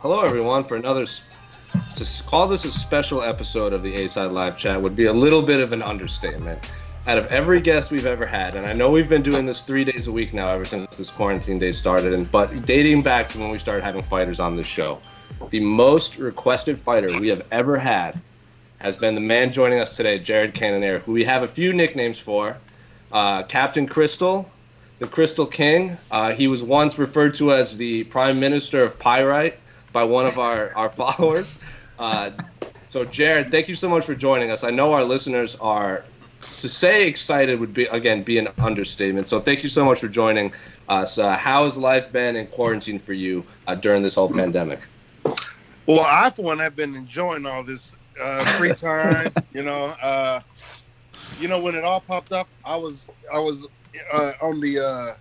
Hello, everyone, for to call this a special episode of the A-Side Live Chat would be a little bit of an understatement. Out of every guest we've ever had, and I know we've been doing this 3 days a week now ever since this quarantine day started, but dating back to when we started having fighters on this show, the most requested fighter we have ever had has been the man joining us today, Jared Cannonier, who we have a few nicknames for. Captain Crystal, the Crystal King. He was once referred to as the Prime Minister of Pyrite by one of our followers. So Jared, thank you so much for joining us. I know our listeners are, to say excited would be an understatement. So thank you so much for joining us. How has life been in quarantine for you during this whole pandemic? Well, I for one have been enjoying all this free time. When it all popped up, I was on the I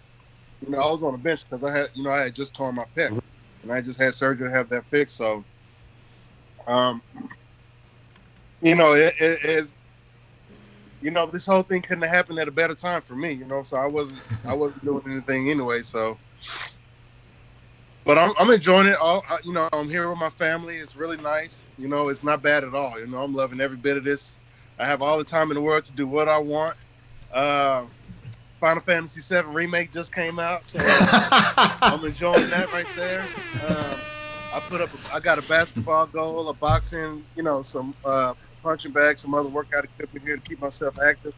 was on the bench because I had just torn my pec, and I just had surgery to have that fixed. So, this whole thing couldn't have happened at a better time for me. So I wasn't doing anything anyway. So, but I'm enjoying it. I'm here with my family. It's really nice. It's not bad at all. I'm loving every bit of this. I have all the time in the world to do what I want. Final Fantasy VII Remake just came out, so I'm enjoying that right there. I got a basketball goal, a boxing, some punching bag, some other workout equipment here to keep myself active.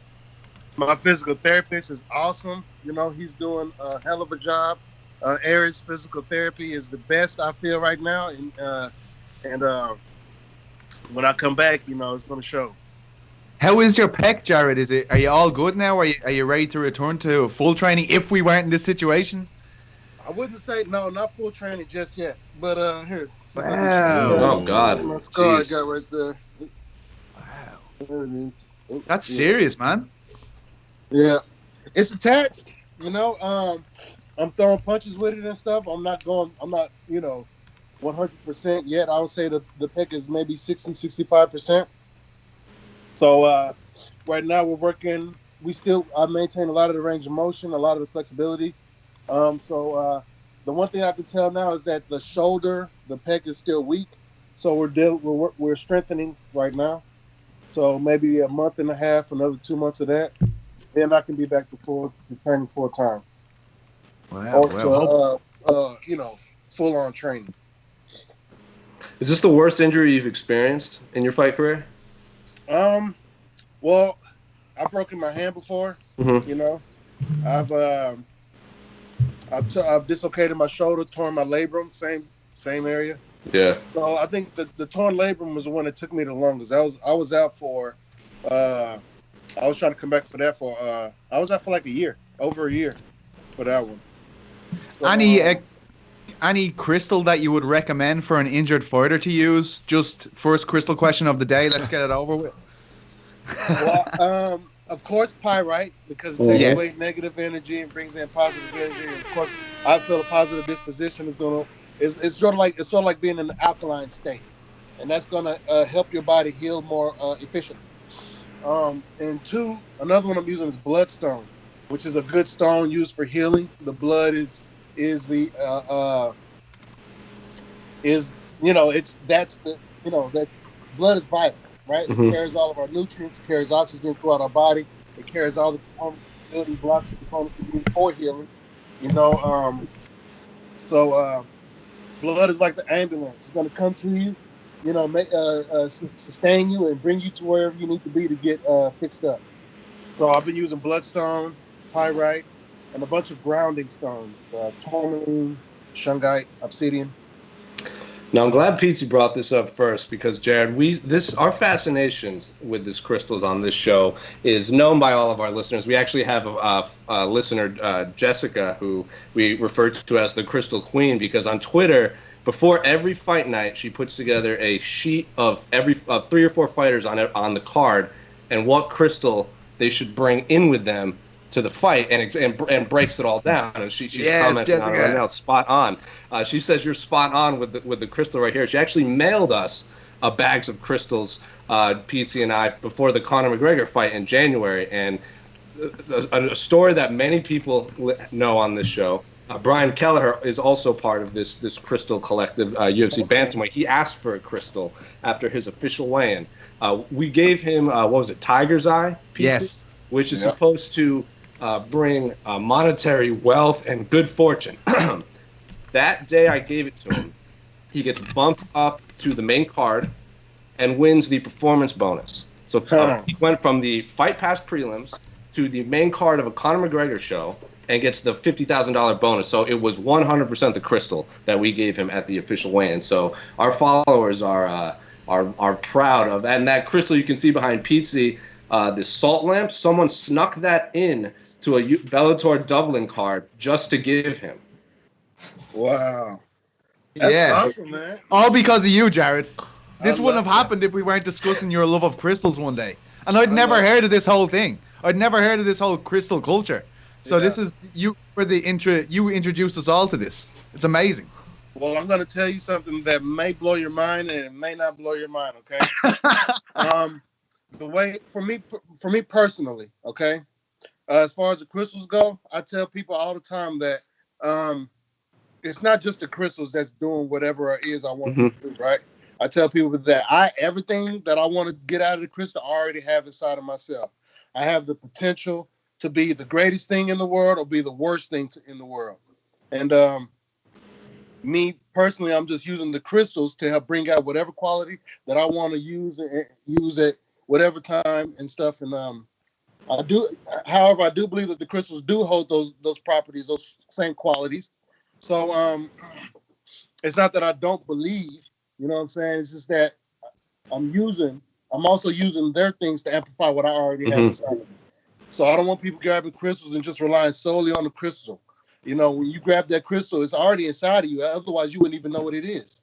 My physical therapist is awesome. He's doing a hell of a job. Aries Physical Therapy is the best I feel right now, and when I come back, it's going to show. How is your pec, Jared? Are you all good now? Are you ready to return to full training if we weren't in this situation? I wouldn't say no, not full training just yet. But here. Wow. Oh God. My scar I got right there. Wow. That's serious, man. Yeah. It's attached. I'm throwing punches with it and stuff. I'm not 100% yet. I would say the pec is maybe 60-65%. So right now we're working. I maintain a lot of the range of motion, a lot of the flexibility. So the one thing I can tell now is that the shoulder, the pec is still weak. So we're strengthening right now. So maybe a month and a half, another 2 months of that, then I can be back to training full time. Wow. Full on training. Is this the worst injury you've experienced in your fight career? Well, I've broken my hand before. Mm-hmm. I've dislocated my shoulder, torn my labrum, same area. Yeah. So I think the torn labrum was the one that took me the longest. I was out for I was trying to come back for that I was out for like over a year for that one. So, any crystal that you would recommend for an injured fighter to use? Just first crystal question of the day. Let's get it over with. Well, of course, pyrite, because it takes away negative energy and brings in positive energy. And of course, I feel a positive disposition it's sort of like being in an alkaline state, and that's gonna help your body heal more efficiently. And two, another one I'm using is bloodstone, which is a good stone used for healing. The blood that's blood is vital, right? Mm-hmm. It carries all of our nutrients, it carries oxygen throughout our body, it carries all the components, building blocks and components we need for healing. So blood is like the ambulance. It's going to come to you, sustain you and bring you to wherever you need to be to get fixed up. So I've been using bloodstone, pyrite, and a bunch of grounding stones, tourmaline, shungite, obsidian. Now, I'm glad Petesy brought this up first because, Jared, our fascinations with this crystals on this show is known by all of our listeners. We actually have a listener, Jessica, who we refer to as the Crystal Queen, because on Twitter, before every fight night, she puts together a sheet of 3 or 4 fighters on the card and what crystal they should bring in with them to the fight, and breaks it all down. And she's commenting on it right now. Spot on. She says you're spot on with the crystal right here. She actually mailed us bags of crystals, Petesy and I, before the Conor McGregor fight in January. And a story that many people know on this show Brian Kelleher is also part of this crystal collective, UFC Bantamweight. He asked for a crystal after his official weigh-in. We gave him, what was it, Tiger's Eye pizza? Yes. Which is supposed to bring monetary wealth and good fortune. That day I gave it to him, he gets bumped up to the main card and wins the performance bonus. So he went from the Fight Pass prelims to the main card of a Conor McGregor show and gets the $50,000 bonus. So it was 100% the crystal that we gave him at the official weigh-in. So our followers are proud of that. And that crystal you can see behind Petesy, the salt lamp, someone snuck that in to a Bellator Dublin card just to give him. Wow. That's awesome, man. All because of you, Jared. This wouldn't have happened if we weren't discussing your love of crystals one day. And I'd never heard of this whole thing. I'd never heard of this whole crystal culture. So this is you introduced us all to this. It's amazing. Well, I'm going to tell you something that may blow your mind and it may not blow your mind, okay? The way for me personally, okay? As far as the crystals go, I tell people all the time that it's not just the crystals that's doing whatever it is I want to do, right? I tell people that everything that I want to get out of the crystal, I already have inside of myself. I have the potential to be the greatest thing in the world or be the worst thing in the world. And me personally, I'm just using the crystals to help bring out whatever quality that I want to use at whatever time and stuff. And I do believe that the crystals do hold those properties, those same qualities. So it's not that I don't believe, you know what I'm saying? It's just that I'm also using their things to amplify what I already have inside of me. So I don't want people grabbing crystals and just relying solely on the crystal. You know, when you grab that crystal, it's already inside of you. Otherwise, you wouldn't even know what it is.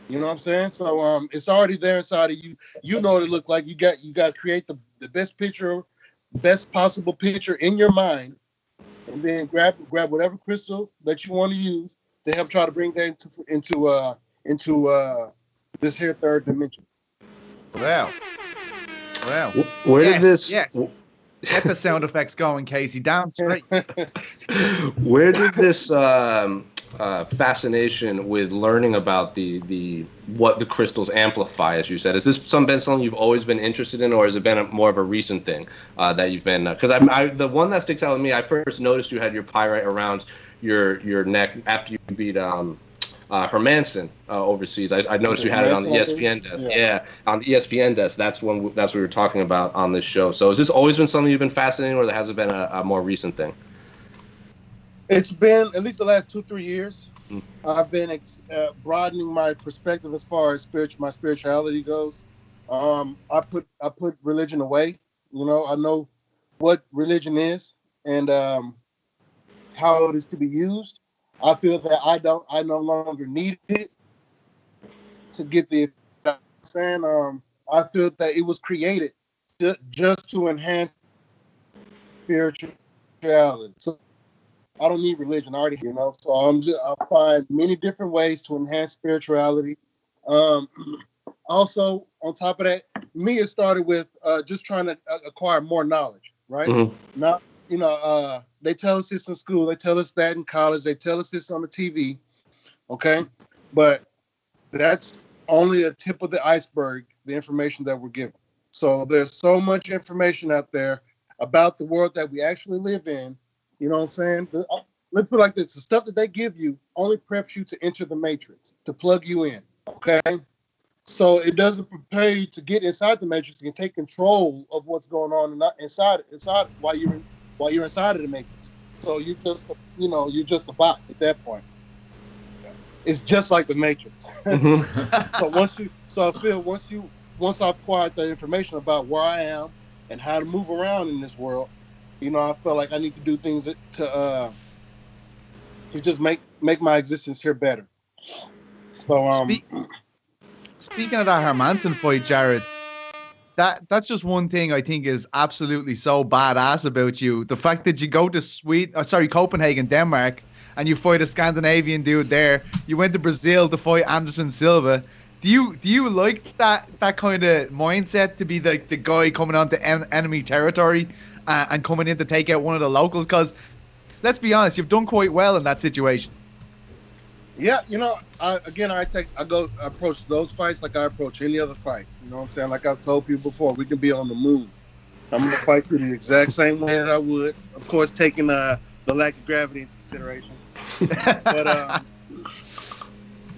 You know what I'm saying? So it's already there inside of you. You know what it looked like. You got to create the best possible picture in your mind, and then grab whatever crystal that you want to use to help try to bring that into this here third dimension. Wow. Where did this? Yes. Get the sound effects going, Casey. Down straight. Where did this fascination with learning about the what the crystals amplify, as you said? Has this been something you've always been interested in, or has it been more of a recent thing that you've been? Because the one that sticks out with me, I first noticed you had your pyrite around your neck after you beat Hermanson overseas. I noticed you had it on the ESPN desk. Yeah, on the ESPN desk. That's what we were talking about on this show. So has this always been something you've been fascinated, or has it been a more recent thing? It's been at least the last 2-3 years. I've been broadening my perspective as far as my spirituality goes. I put religion away. You know, I know what religion is and how it is to be used. I feel that I no longer need it to get the saying. I feel that it was created just to enhance spirituality. So I don't need religion already, you know. So I find many different ways to enhance spirituality. Also, on top of that, it started with just trying to acquire more knowledge, right? Not, you know, they tell us this in school, they tell us that in college, they tell us this on the TV, okay? But that's only a tip of the iceberg, the information that we're given. So there's so much information out there about the world that we actually live in. You know what I'm saying? Let's put it like this. The stuff that they give you only preps you to enter the matrix, to plug you in, okay? So it doesn't prepare you to get inside the matrix and take control of what's going on inside while you're inside of the matrix. So you're just a bot at that point. It's just like the Matrix. Once I've acquired the information about where I am and how to move around in this world, you know, I feel like I need to do things to just make my existence here better. So speaking of that Hermanson fight, Jared, that's just one thing I think is absolutely so badass about you. The fact that you go to Copenhagen, Denmark, and you fight a Scandinavian dude there. You went to Brazil to fight Anderson Silva. Do you like that kind of mindset, to be the guy coming onto enemy territory and coming in to take out one of the locals? Because let's be honest, you've done quite well in that situation. Yeah, I approach those fights like I approach any other fight. You know what I'm saying? Like I've told people before, we can be on the moon. I'm gonna fight you the exact same way that I would. Of course, taking the lack of gravity into consideration. But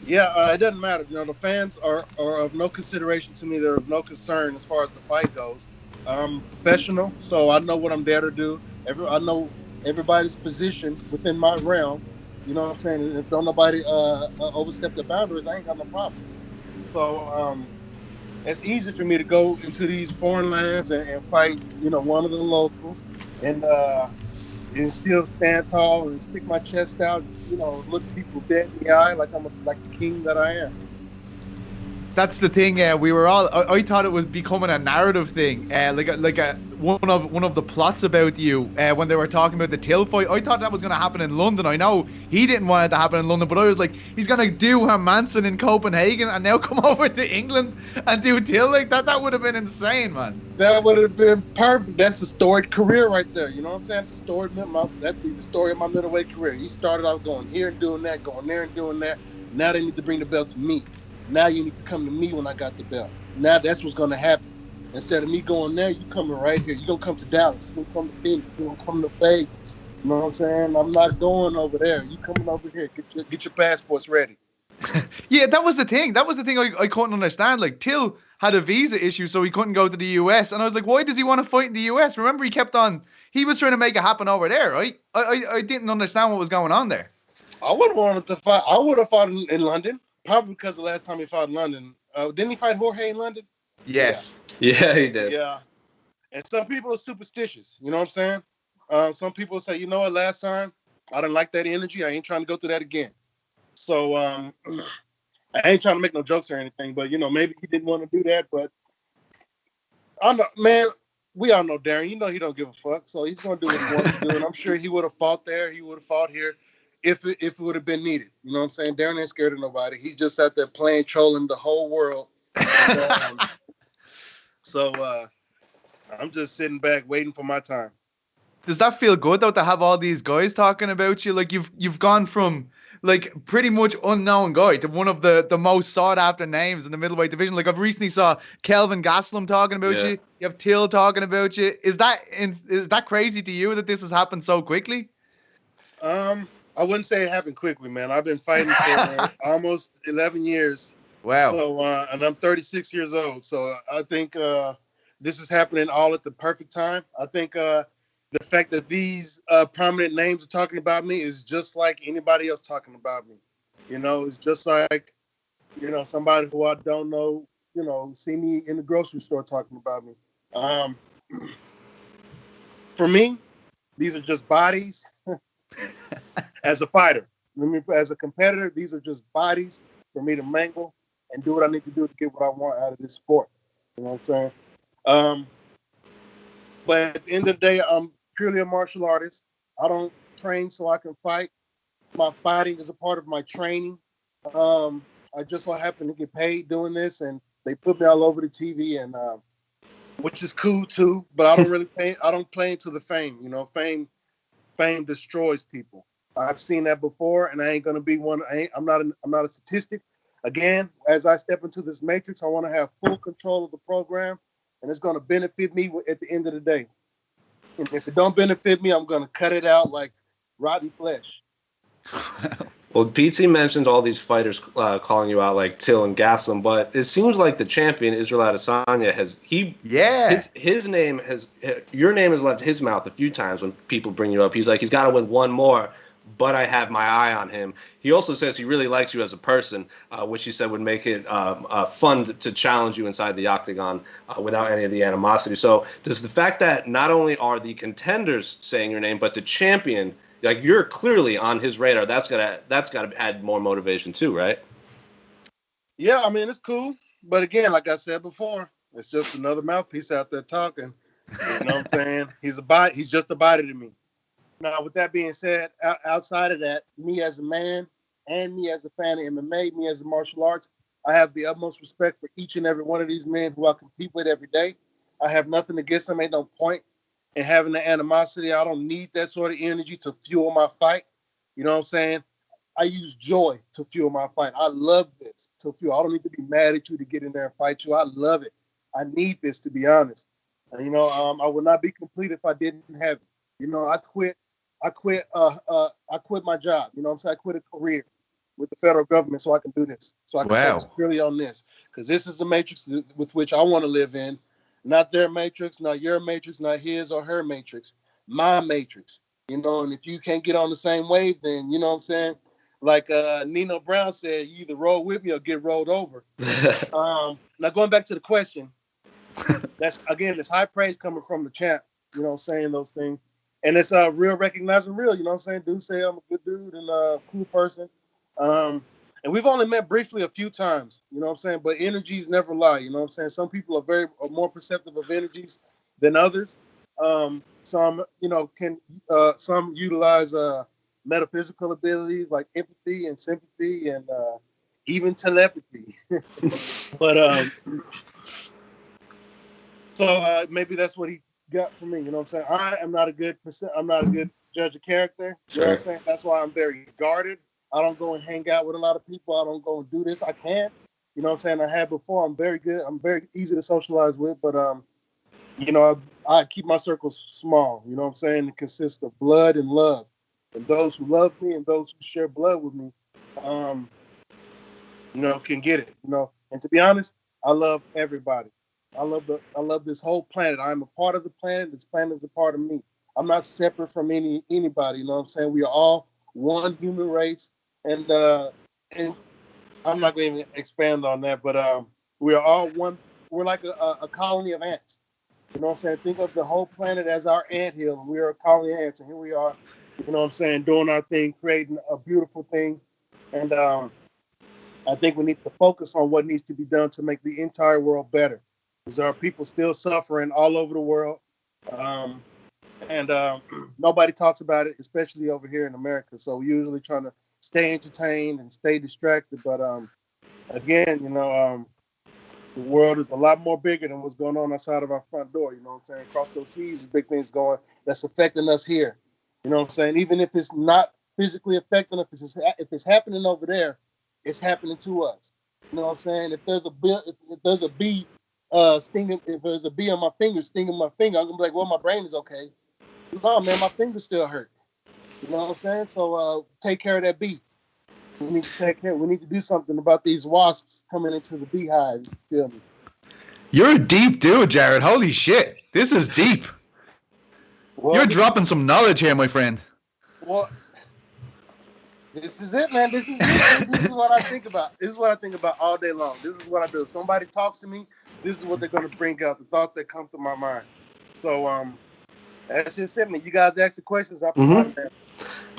it doesn't matter. The fans are of no consideration to me. They're of no concern as far as the fight goes. I'm professional, so I know what I'm there to do. I know everybody's position within my realm. You know what I'm saying? And if don't nobody overstep the boundaries, I ain't got no problems. So it's easy for me to go into these foreign lands and fight, one of the locals, and still stand tall and stick my chest out, look people dead in the eye like I'm like the king that I am. That's the thing. We were all. I thought it was becoming a narrative thing. One of the plots about you when they were talking about the Till fight. I thought that was going to happen in London. I know he didn't want it to happen in London, but I was like, he's going to do Hermanson in Copenhagen and now come over to England and do Till like that. That would have been insane, man. That would have been perfect. That's a storied career right there. You know what I'm saying? It's a storied. That'd be the story of my middleweight career. He started out going here and doing that, going there and doing that. Now they need to bring the belt to me. Now you need to come to me when I got the belt. Now that's what's going to happen. Instead of me going there, you coming right here. You're going to come to Dallas. You're going to come to Phoenix. You're going to come to Vegas. You know what I'm saying? I'm not going over there. You coming over here. Get your passports ready. Yeah, that was the thing. That was the thing I couldn't understand. Like, Till had a visa issue, so he couldn't go to the US. And I was like, why does he want to fight in the US? Remember, he was trying to make it happen over there, right? I didn't understand what was going on there. I would have wanted to fight. I would have fought in London. Probably because the last time he fought in London. Didn't he fight Jorge in London? Yes. Yeah, he did. Yeah. And some people are superstitious. You know what I'm saying? Some people say, you know what, last time, I didn't like that energy. I ain't trying to go through that again. So I ain't trying to make no jokes or anything, but, maybe he didn't want to do that. But, man, we all know Darren. He don't give a fuck. So he's going to do what he wants to do. And I'm sure he would have fought there. He would have fought here. If it would have been needed. You know what I'm saying? Darren ain't scared of nobody. He's just out there playing, trolling the whole world. And, so I'm just sitting back waiting for my time. Does that feel good, though, to have all these guys talking about you? Like, you've gone from, like, pretty much unknown guy to one of the most sought-after names in the middleweight division. Like, I've recently saw Kelvin Gastelum talking about you. You have Till talking about you. Is that crazy to you that this has happened so quickly? I wouldn't say it happened quickly, man. I've been fighting for almost 11 years. Wow. So, and I'm 36 years old. So I think this is happening all at the perfect time. I think the fact that these prominent names are talking about me is just like anybody else talking about me. It's just like, somebody who I don't know, see me in the grocery store talking about me. For me, these are just bodies. As a fighter, as a competitor, these are just bodies for me to mangle and do what I need to do to get what I want out of this sport. You know what I'm saying? But at the end of the day, I'm purely a martial artist. I don't train so I can fight. My fighting is a part of my training. I just so happen to get paid doing this, and they put me all over the TV, and which is cool too. But I don't really pay. I don't play into the fame. Fame destroys people. I've seen that before, and I ain't gonna be one. I'm not a statistic. Again, as I step into this matrix, I want to have full control of the program, and it's gonna benefit me at the end of the day. And if it don't benefit me, I'm gonna cut it out like rotten flesh. Well, PT mentioned all these fighters calling you out like Till and Gastelum, but it seems like the champion Israel Adesanya your name has left his mouth a few times when people bring you up. He's like, he's got to win one more, but I have my eye on him. He also says he really likes you as a person, which he said would make it fun to challenge you inside the octagon without any of the animosity. So does the fact that not only are the contenders saying your name, but the champion, like, you're clearly on his radar, that's gotta add more motivation too, right? Yeah, I mean, it's cool, but again, like I said before, it's just another mouthpiece out there talking. You know what I'm saying? He's just a body to me. Now, with that being said, outside of that, me as a man and me as a fan of MMA, me as a martial arts, I have the utmost respect for each and every one of these men who I compete with every day. I have nothing against them. Ain't no point and having the animosity. I don't need that sort of energy to fuel my fight. You know what I'm saying? I use joy to fuel my fight. I love this to fuel. I don't need to be mad at you to get in there and fight you. I love it. I need this, to be honest. And, I would not be complete if I didn't have it. I quit my job. You know what I'm saying? I quit a career with the federal government so I can do this. So I can focus purely on this. Because this is the matrix with which I want to live in. Not their matrix, not your matrix, not his or her matrix. My matrix. And if you can't get on the same wave, then, you know what I'm saying? Like Nino Brown said, you either roll with me or get rolled over. Now, going back to the question, that's high praise coming from the champ, saying those things. And it's real recognizing real, you know what I'm saying? Dude say I'm a good dude and a cool person. And we've only met briefly a few times, you know what I'm saying? But energies never lie, you know what I'm saying? Some people are more perceptive of energies than others. Some utilize metaphysical abilities like empathy and sympathy and even telepathy. But maybe that's what he got from me. You know what I'm saying? I am not a good judge of character. You know what I'm saying? That's why I'm very guarded. I don't go and hang out with a lot of people. I don't go and do this. I can. You know what I'm saying? I had before. I'm very good. I'm very easy to socialize with, but I keep my circles small. You know what I'm saying? It consists of blood and love. And those who love me and those who share blood with me, can get it. And to be honest, I love everybody. I love this whole planet. I'm a part of the planet. This planet is a part of me. I'm not separate from anybody. You know what I'm saying? We are all one human race, and I'm not going to even expand on that. But we are all one. We're like a colony of ants. You know what I'm saying? Think of the whole planet as our anthill, and we are a colony of ants, and here we are. You know what I'm saying? Doing our thing, creating a beautiful thing. And I think we need to focus on what needs to be done to make the entire world better. Because there are people still suffering all over the world. And nobody talks about it, especially over here in America. So we're usually trying to stay entertained and stay distracted. But again, the world is a lot more bigger than what's going on outside of our front door. You know what I'm saying? Across those seas, big things going that's affecting us here. You know what I'm saying? Even if it's not physically affecting us, if it's happening over there, it's happening to us. You know what I'm saying? If there's a bee stinging, if there's a bee on my finger stinging my finger, I'm gonna be like, well, my brain is okay. No, man, my finger still hurt. You know what I'm saying? So take care of that bee. We need to take care. We need to do something about these wasps coming into the beehive. You feel me? You're a deep dude, Jared. Holy shit. This is deep. Well, you're dropping some knowledge here, my friend. Well, this is it, man. This is what I think about. This is what I think about all day long. This is what I do. If somebody talks to me, this is what they're going to bring out, the thoughts that come to my mind. So that's just it, man. You guys ask the questions. I provide that.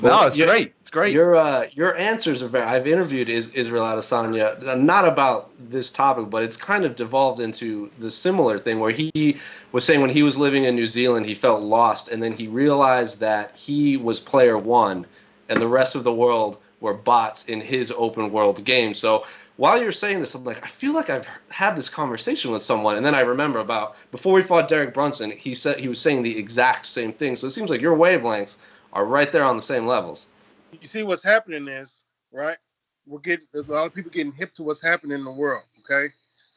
No, it's great. It's great. Your answers are very. I've interviewed Israel Adesanya, not about this topic, but it's kind of devolved into the similar thing where he was saying when he was living in New Zealand, he felt lost, and then he realized that he was player one, and the rest of the world were bots in his open world game. So while you're saying this, I'm like, I feel like I've had this conversation with someone, and then I remember about before we fought Derek Brunson, he was saying the exact same thing. So it seems like your wavelengths are right there on the same levels. You see what's happening is, right? There's a lot of people getting hip to what's happening in the world, okay?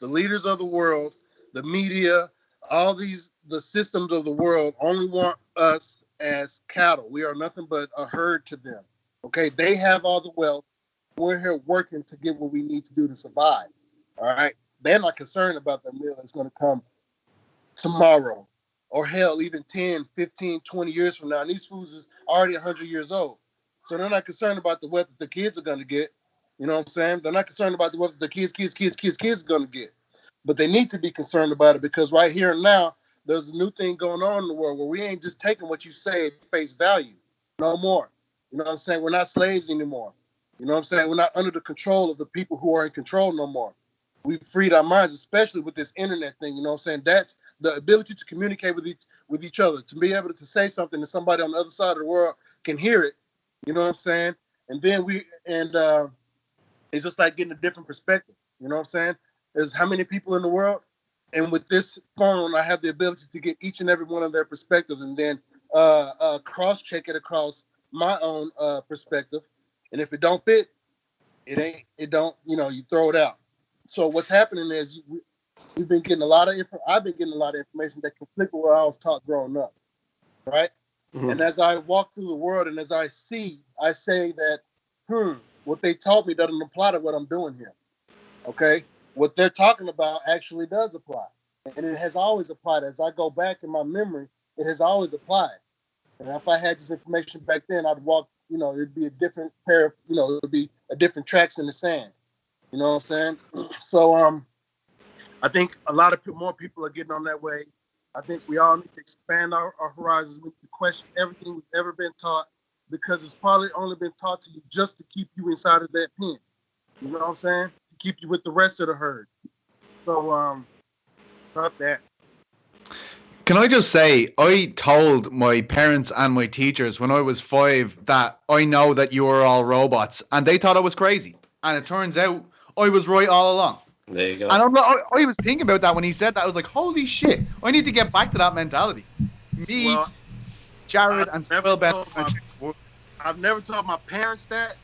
The leaders of the world, the media, the systems of the world only want us as cattle. We are nothing but a herd to them, okay? They have all the wealth. We're here working to get what we need to do to survive, all right? They're not concerned about the meal that's going to come tomorrow. Or hell, even 10, 15, 20 years from now. And these foods is already 100 years old. So they're not concerned about the wealth that the kids are going to get. You know what I'm saying? They're not concerned about the wealth that the kids are going to get. But they need to be concerned about it because right here and now, there's a new thing going on in the world where we ain't just taking what you say at face value. No more. You know what I'm saying? We're not slaves anymore. You know what I'm saying? We're not under the control of the people who are in control no more. We've freed our minds, especially with this internet thing. You know what I'm saying? That's the ability to communicate with each other, to be able to say something and somebody on the other side of the world can hear it. You know what I'm saying? And then it's just like getting a different perspective. You know what I'm saying? There's how many people in the world? And with this phone, I have the ability to get each and every one of their perspectives and then cross-check it across my own perspective. And if it don't fit, it don't, you throw it out. So what's happening is we've been getting a lot of I've been getting a lot of information that conflict with what I was taught growing up, right? Mm-hmm. And as I walk through the world and as I say that, what they taught me doesn't apply to what I'm doing here. Okay? What they're talking about actually does apply. And it has always applied. As I go back in my memory, it has always applied. And if I had this information back then, I'd walk, it'd be a different pair of, it would be a different tracks in the sand. You know what I'm saying? So I think a lot of more people are getting on that way. I think we all need to expand our horizons. We need to question everything we've ever been taught, because it's probably only been taught to you just to keep you inside of that pen. You know what I'm saying? To keep you with the rest of the herd. So, not that. Can I just say, I told my parents and my teachers when I was 5 that I know that you are all robots, and they thought I was crazy. And it turns out I was right all along. There you go. And I was thinking about that when he said that. I was like, holy shit, I need to get back to that mentality. Jared, and Still Ben. I've never told my parents that.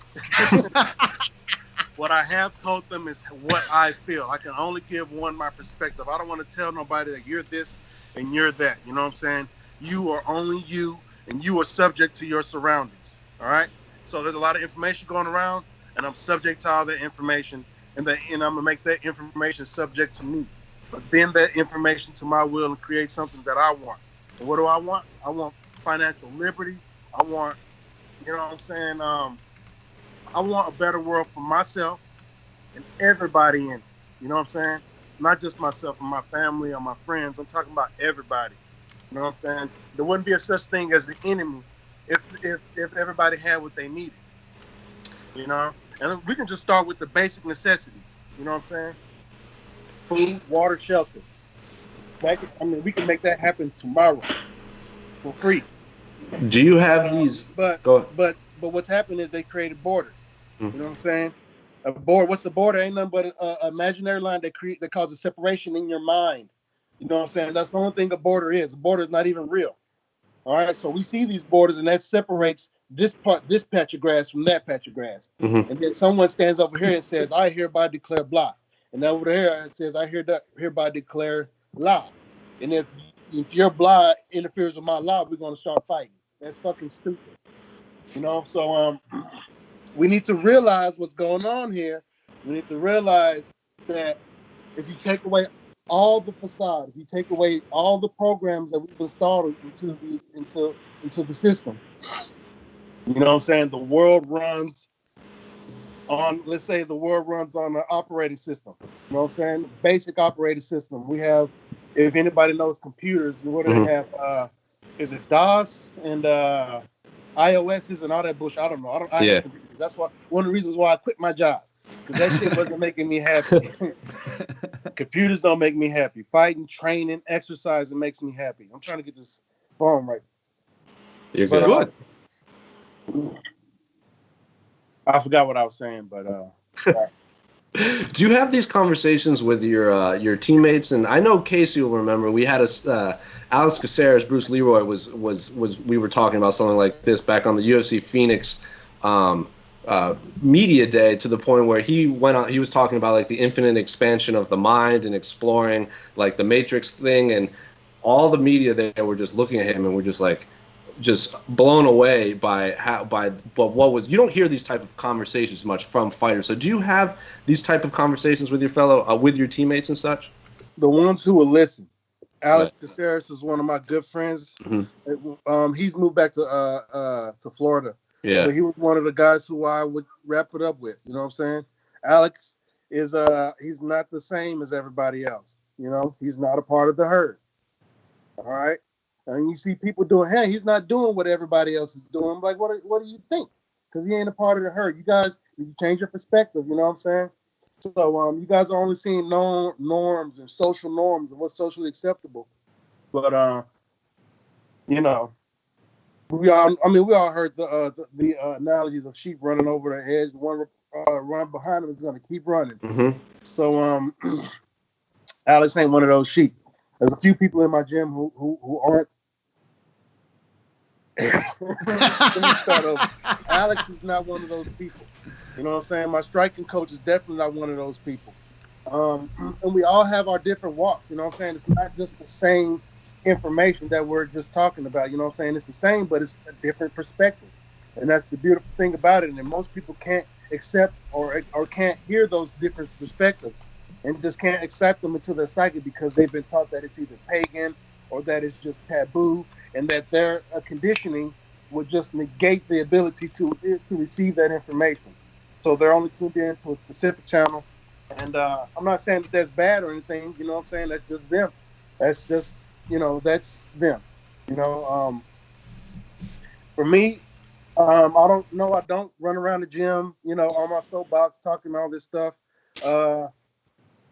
What I have told them is what I feel. I can only give one my perspective. I don't want to tell nobody that you're this and you're that. You know what I'm saying? You are only you, and you are subject to your surroundings. All right? So there's a lot of information going around, and I'm subject to all that information, and I'm going to make that information subject to me. But bend that information to my will and create something that I want. And what do I want? I want financial liberty. I want, you know what I'm saying? I want a better world for myself and everybody in it. You know what I'm saying? Not just myself and my family or my friends. I'm talking about everybody. You know what I'm saying? There wouldn't be a such thing as the enemy if everybody had what they needed. You know? And we can just start with the basic necessities. You know what I'm saying? Food, water, shelter. We can make that happen tomorrow for free. Do you have these? But what's happened is they created borders. You know what I'm saying? A board. What's a border? Ain't nothing but an imaginary line that causes separation in your mind. You know what I'm saying? That's the only thing a border is. A border is not even real. All right. So we see these borders, and that separates this patch of grass from that patch of grass. Mm-hmm. And then someone stands over here and says, "I hereby declare blah," and over here it says, "I hereby declare law." And if your blah interferes with my law, we're gonna start fighting. That's fucking stupid. You know. So we need to realize what's going on here. We need to realize that if you take away all the facade, if you take away all the programs that we've installed into the system, you know what I'm saying? The world runs on, let's say the world runs on an operating system. You know what I'm saying? Basic operating system. We have, if anybody knows computers, what do they have? Is it DOS and iOS and all that bullshit? I don't know. I have computers. That's why one of the reasons why I quit my job, because that shit wasn't making me happy. Computers don't make me happy. Fighting, training, exercising makes me happy. I'm trying to get this phone right. You're good. I forgot what I was saying, but do you have these conversations with your teammates? And I know Casey will remember. We had Alex Caceres, Bruce Leroy was we were talking about something like this back on the UFC Phoenix media day, to the point where he was talking about like the infinite expansion of the mind and exploring like the Matrix thing, and all the media there were just looking at him and were just blown away you don't hear these type of conversations much from fighters. So do you have these type of conversations with your teammates and such? The ones who will listen. Alex Caceres is one of my good friends. Mm-hmm. He's moved back to Florida. Yeah. But he was one of the guys who I would wrap it up with. You know what I'm saying? Alex is he's not the same as everybody else. You know, he's not a part of the herd. All right. And you see people doing, hey, he's not doing what everybody else is doing. I'm like, what do you think? Because he ain't a part of the herd. You guys, you change your perspective. You know what I'm saying? So you guys are only seeing norms and social norms and what's socially acceptable. But you know, we all heard the analogies of sheep running over the edge. One run behind them is going to keep running. Mm-hmm. So Alex ain't one of those sheep. There's a few people in my gym who aren't. Let me start over. Alex is not one of those people. You know what I'm saying? My striking coach is definitely not one of those people. And we all have our different walks. You know what I'm saying? It's not just the same information that we're just talking about. You know what I'm saying? It's the same, but it's a different perspective. And that's the beautiful thing about it. And most people can't accept or can't hear those different perspectives and just can't accept them into their psyche because they've been taught that it's either pagan or that it's just taboo, and that their conditioning would just negate the ability to receive that information. So they're only tuned in to a specific channel. And I'm not saying that that's bad or anything. You know what I'm saying? That's just them. That's just, that's them. For me, I don't run around the gym, on my soapbox talking all this stuff.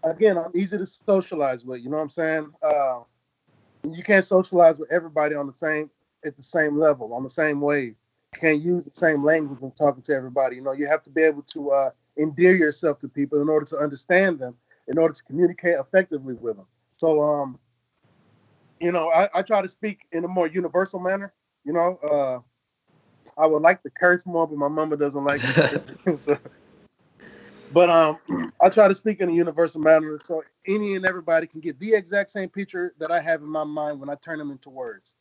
Again, I'm easy to socialize with, you know what I'm saying? You can't socialize with everybody at the same level, on the same wave. You can't use the same language when talking to everybody. You have to be able to endear yourself to people in order to understand them, in order to communicate effectively with them. So, I try to speak in a more universal manner. I would like to curse more, but my mama doesn't like it. So, but I try to speak in a universal manner so any and everybody can get the exact same picture that I have in my mind when I turn them into words.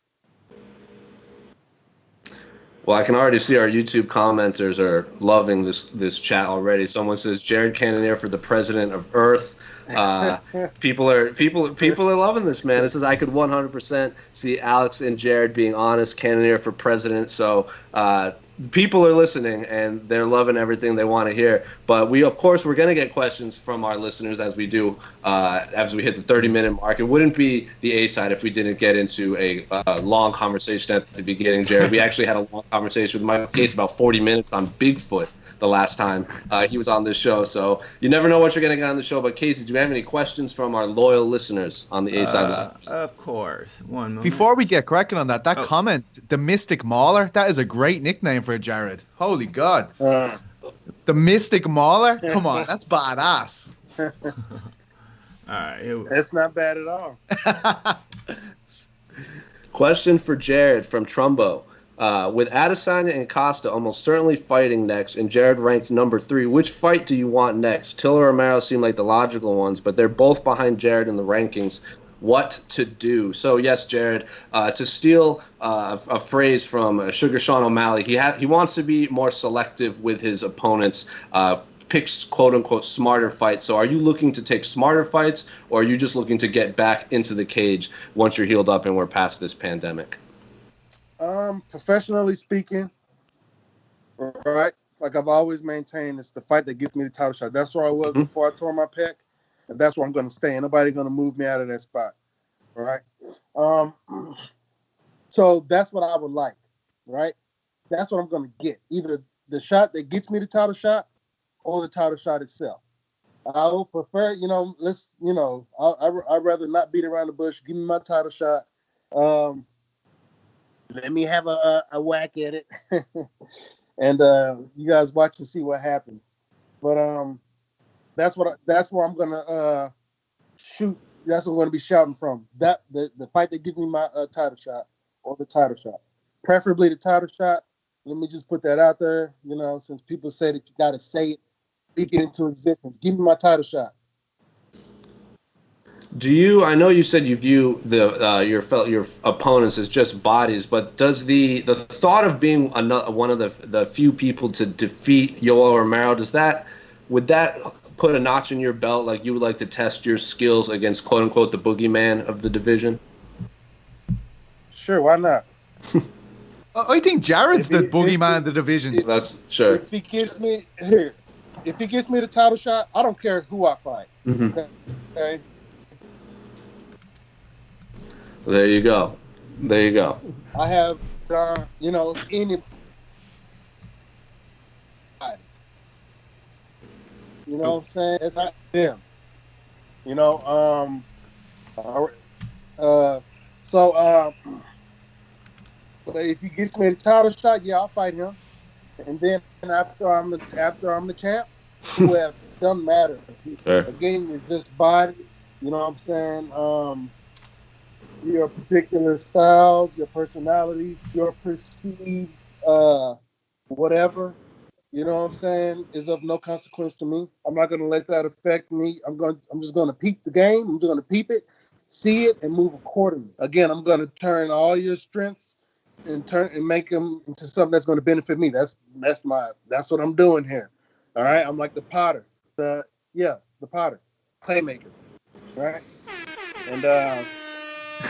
Well, I can already see our YouTube commenters are loving this chat already. Someone says Jared Cannonier for the president of Earth. People are loving this, man. It says I could 100% see Alex and Jared being honest. Cannonier for president. So people are listening and they're loving everything they want to hear. But we're going to get questions from our listeners as we do as we hit the 30-minute mark. It wouldn't be the A side if we didn't get into a long conversation at the beginning, Jared. We actually had a long conversation with Mike Case about 40 minutes on Bigfoot the last time he was on this show. So you never know what you're going to get on the show. But Casey, do you have any questions from our loyal listeners on the A-Side Live? Of course. One moment. Before we get cracking on that comment, the Mystic Mauler, that is a great nickname for Jared. Holy God. The Mystic Mauler? Come on, that's badass. All right. That's not bad at all. Question for Jared from Trumbo. With Adesanya and Costa almost certainly fighting next, and Jared ranked number 3, which fight do you want next? Tiller or Romero seem like the logical ones, but they're both behind Jared in the rankings. What to do? So yes, Jared, to steal a phrase from Sugar Sean O'Malley, he wants to be more selective with his opponents, picks quote-unquote smarter fights. So are you looking to take smarter fights, or are you just looking to get back into the cage once you're healed up and we're past this pandemic? Professionally speaking, right, like I've always maintained, it's the fight that gives me the title shot. That's where I was before I tore my pec, and that's where I'm going to stay. Ain't nobody going to move me out of that spot, right? So that's what I would like, right? That's what I'm going to get. Either the shot that gets me the title shot or the title shot itself. I would prefer, I'd rather not beat around the bush. Give me my title shot. Let me have a whack at it, and you guys watch and see what happens. But that's where I'm gonna shoot. That's what I'm gonna be shouting from. That the fight that gives me my title shot or the title shot, preferably the title shot. Let me just put that out there. Since people say that you gotta say it, speak it into existence. Give me my title shot. I know you said you view your opponents as just bodies, but does the thought of being one of the few people to defeat Yoel Romero, would that put a notch in your belt, like you would like to test your skills against quote unquote the boogeyman of the division? Sure, why not? I think Jared's the boogeyman of the division. That's sure. If he gets me the title shot, I don't care who I fight. Mm-hmm. Okay. There you go. I have, any. You know what I'm saying? It's not them. But if he gets me the title shot, yeah, I'll fight him. And then after I'm the champ, who have doesn't matter. Sure. Again, you're just bodies. You know what I'm saying? Your particular styles, your personality, your perceived whatever, you know what I'm saying, is of no consequence to me. I'm not gonna let that affect me. I'm just gonna peep the game. I'm just gonna peep it, see it, and move accordingly. Again, I'm gonna turn all your strengths and make them into something that's gonna benefit me. That's what I'm doing here. All right. I'm like the potter. The potter, playmaker. Right. And whatever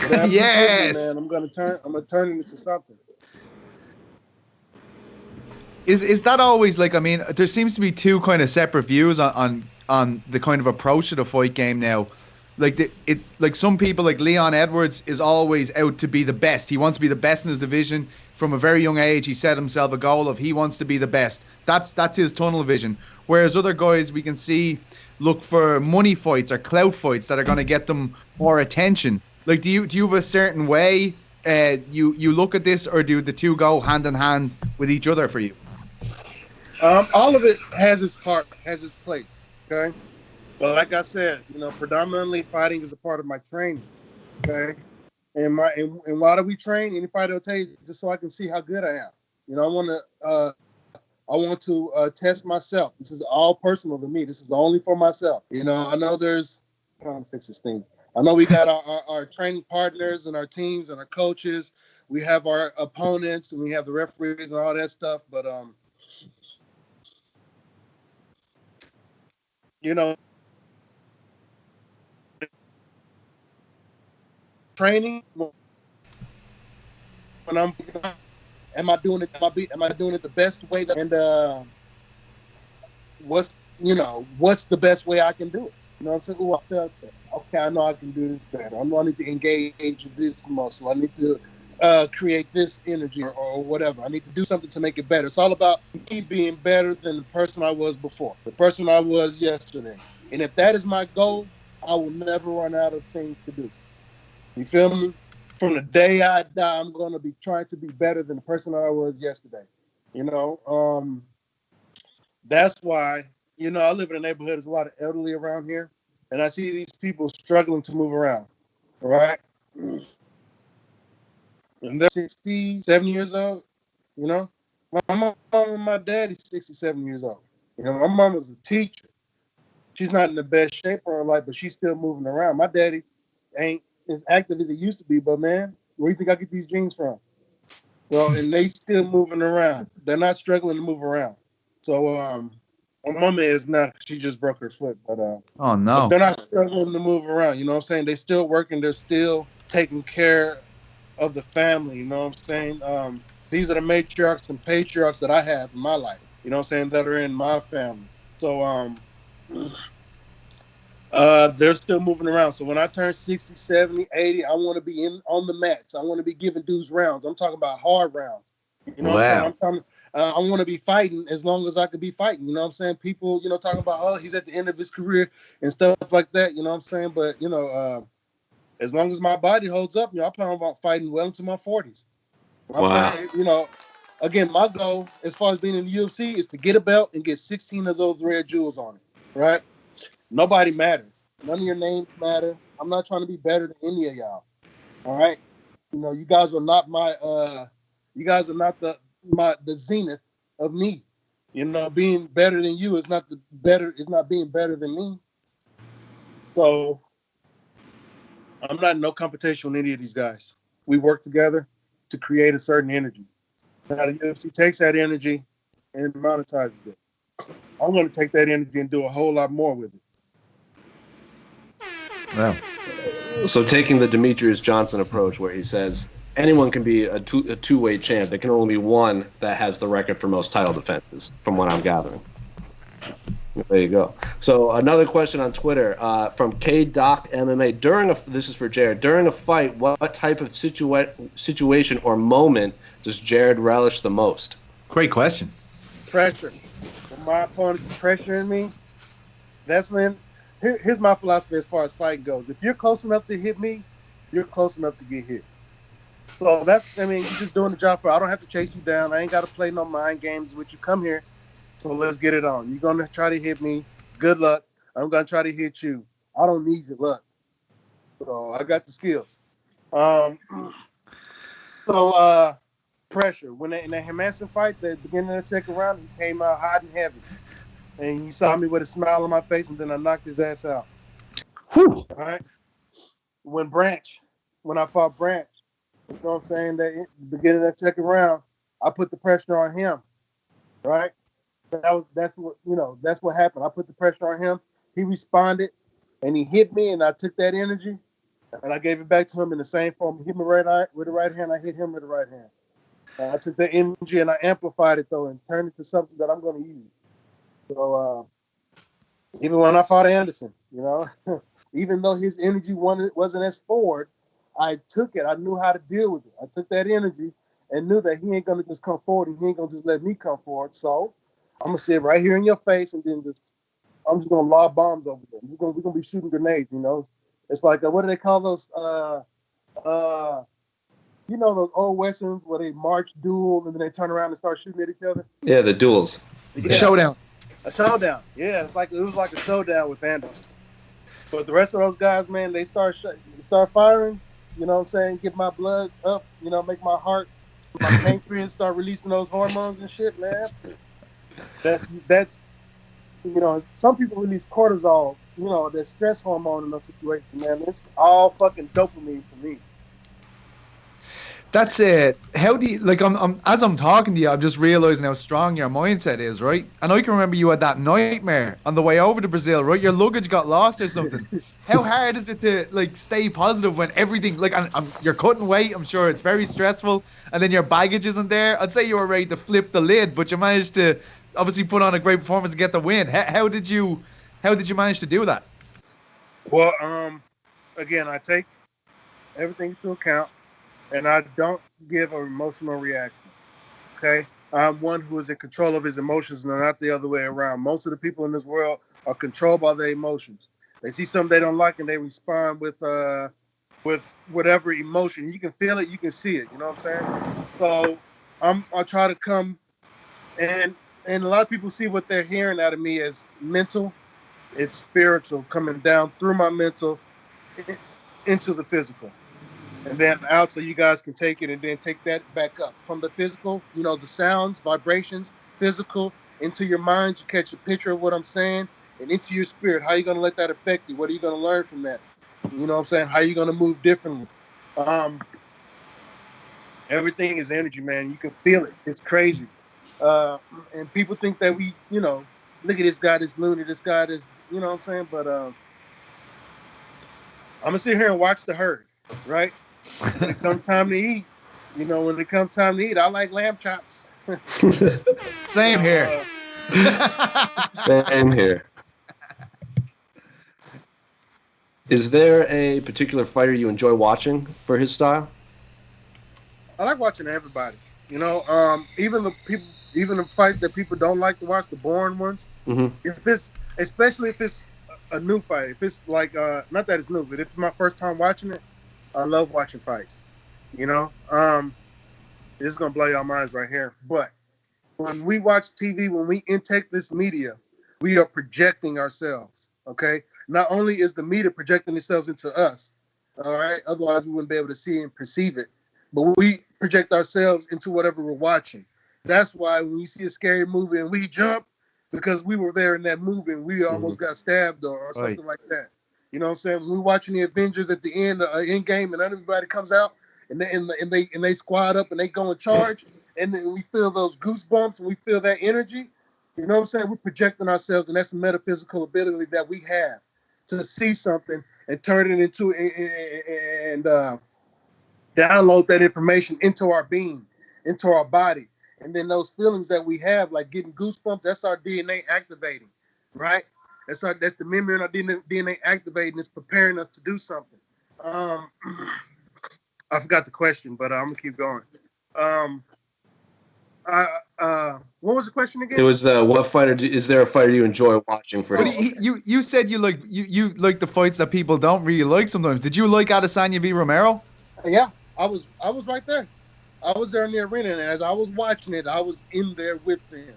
you give me, Yes. man, I'm gonna turn it into something. Is that always like? I mean, there seems to be two kind of separate views on the kind of approach to the fight game now. Like some people, like Leon Edwards, is always out to be the best. He wants to be the best in his division from a very young age. He set himself a goal of he wants to be the best. That's his tunnel vision. Whereas other guys we can see look for money fights or clout fights that are going to get them more attention. Like, do you have a certain way you look at this, or do the two go hand in hand with each other for you? All of it has its part, has its place. Okay. But like I said, predominantly fighting is a part of my training. Okay. And why do we train? Anybody will tell you, just so I can see how good I am. I want to test myself. This is all personal to me. This is only for myself. I know I'm trying to fix this thing. I know we got our training partners and our teams and our coaches. We have our opponents and we have the referees and all that stuff. But training, when am I doing it the best way and what's the best way I can do it? I'm saying? I felt that. Okay, I know I can do this better. I need to engage this muscle. I need to create this energy or whatever. I need to do something to make it better. It's all about me being better than the person I was before, the person I was yesterday. And if that is my goal, I will never run out of things to do. You feel me? From the day I die, I'm going to be trying to be better than the person I was yesterday. That's why, I live in a neighborhood. There's a lot of elderly around here. And I see these people struggling to move around. All right? And they're 60, 70 years old. My mom and my daddy's 67 years old. My mom was a teacher. She's not in the best shape of her life, but she's still moving around. My daddy ain't as active as he used to be, but man, where do you think I get these genes from? Well, and they still moving around. They're not struggling to move around. So, my mama is not. She just broke her foot, but oh no, but they're not struggling to move around. You know what I'm saying? They still working. They're still taking care of the family. You know what I'm saying? These are the matriarchs and patriarchs that I have in my life. You know what I'm saying? That are in my family. So they're still moving around. So when I turn 60, 70, 80, I want to be on the mats. I want to be giving dudes rounds. I'm talking about hard rounds. You know what I'm saying? I want to be fighting as long as I can be fighting. You know what I'm saying? People, talking about, oh, he's at the end of his career and stuff like that. You know what I'm saying? But, as long as my body holds up, I plan on fighting well into my 40s. Wow. Again, my goal as far as being in the UFC is to get a belt and get 16 of those red jewels on it. Right? Nobody matters. None of your names matter. I'm not trying to be better than any of y'all. All right? You guys are not the zenith of me. Being better than you is not being better than me. So I'm not in no competition with any of these guys. We work together to create a certain energy. Now the UFC takes that energy and monetizes it. I'm going to take that energy and do a whole lot more with it. Wow. So taking the Demetrius Johnson approach, where he says anyone can be a two-way champ, there can only be one that has the record for most title defenses, from what I'm gathering. There you go. So another question on Twitter from KDoc MMA. This is for Jared. During a fight, what type of situation or moment does Jared relish the most? Great question. Pressure. When my opponent's pressuring me, that's when. Here's my philosophy as far as fighting goes. If you're close enough to hit me, you're close enough to get hit. So you're just doing the job I don't have to chase you down. I ain't got to play no mind games with you. Come here. So let's get it on. You're going to try to hit me. Good luck. I'm going to try to hit you. I don't need your luck. So I got the skills. Pressure. When in that Hermanson fight, the beginning of the second round, he came out hot and heavy. And he saw me with a smile on my face, and then I knocked his ass out. Whew. All right. When I fought Branch, you know what I'm saying? That in the beginning of that second round, I put the pressure on him. Right? That's what happened. I put the pressure on him. He responded, and he hit me, and I took that energy, and I gave it back to him in the same form. He hit me with the right hand. I hit him with the right hand. I took that energy and I amplified it though, and turned it to something that I'm going to use. So even when I fought Anderson, even though his energy wasn't as forward, I took it. I knew how to deal with it. I took that energy and knew that he ain't going to just come forward and he ain't going to just let me come forward. So I'm going to sit right here in your face and then I'm just going to lob bombs over there. We're going to be shooting grenades, It's like, what do they call those? Those old westerns where they march, duel, and then they turn around and start shooting at each other? Yeah, the duels. Yeah. Showdown. A showdown. Yeah, it was like a showdown with Anderson. But the rest of those guys, man, they start firing. You know what I'm saying? Get my blood up. Make my heart, my pancreas start releasing those hormones and shit, man. That's. Some people release cortisol. That stress hormone in those situations, man. It's all fucking dopamine for me. That's it. How do you as I'm talking to you, I'm just realizing how strong your mindset is, right? And I can remember you had that nightmare on the way over to Brazil, right? Your luggage got lost or something. How hard is it to stay positive when everything you're cutting weight? I'm sure it's very stressful, and then your baggage isn't there. I'd say you were ready to flip the lid, but you managed to obviously put on a great performance and get the win. How did you manage to do that? Well, again, I take everything into account. And I don't give an emotional reaction, okay? I'm one who is in control of his emotions, and not the other way around. Most of the people in this world are controlled by their emotions. They see something they don't like, and they respond with whatever emotion. You can feel it, you can see it. You know what I'm saying? So I try to come, and a lot of people see what they're hearing out of me as mental. It's spiritual, coming down through my mental into the physical. And then out so you guys can take it and then take that back up from the physical, the sounds, vibrations, physical, into your mind. You catch a picture of what I'm saying and into your spirit. How are you going to let that affect you? What are you going to learn from that? You know what I'm saying? How are you going to move differently? Everything is energy, man. You can feel it. It's crazy. And people think that we, look at this guy, this loony, this guy, this, you know what I'm saying? But I'm going to sit here and watch the herd, right? When it comes time to eat, I like lamb chops. Same here. Same here. Is there a particular fighter you enjoy watching for his style? I like watching everybody. Even the fights that people don't like to watch, the boring ones. Mm-hmm. Especially if it's a new fight. If it's like not that it's new, but if it's my first time watching it, I love watching fights. This is gonna blow your minds right here. But when we watch TV, when we intake this media, we are projecting ourselves. Okay. Not only is the media projecting themselves into us, all right. Otherwise, we wouldn't be able to see and perceive it. But we project ourselves into whatever we're watching. That's why when we see a scary movie and we jump because we were there in that movie and we almost got stabbed or something like that. You know what I'm saying? When we're watching the Avengers at the end game, and everybody comes out and they squad up and they go in charge, and then we feel those goosebumps and we feel that energy. You know what I'm saying? We're projecting ourselves, and that's a metaphysical ability that we have to see something and turn it into and download that information into our being, into our body, and then those feelings that we have, like getting goosebumps, that's our DNA activating, right? That's the memory in our DNA activating. It's preparing us to do something. I forgot the question, but I'm gonna keep going. What was the question again? It was what fighter is there a fighter you enjoy watching for his? You said you like the fights that people don't really like sometimes. Did you like Adesanya v Romero? Yeah, I was right there. I was there in the arena, and as I was watching it, I was in there with them.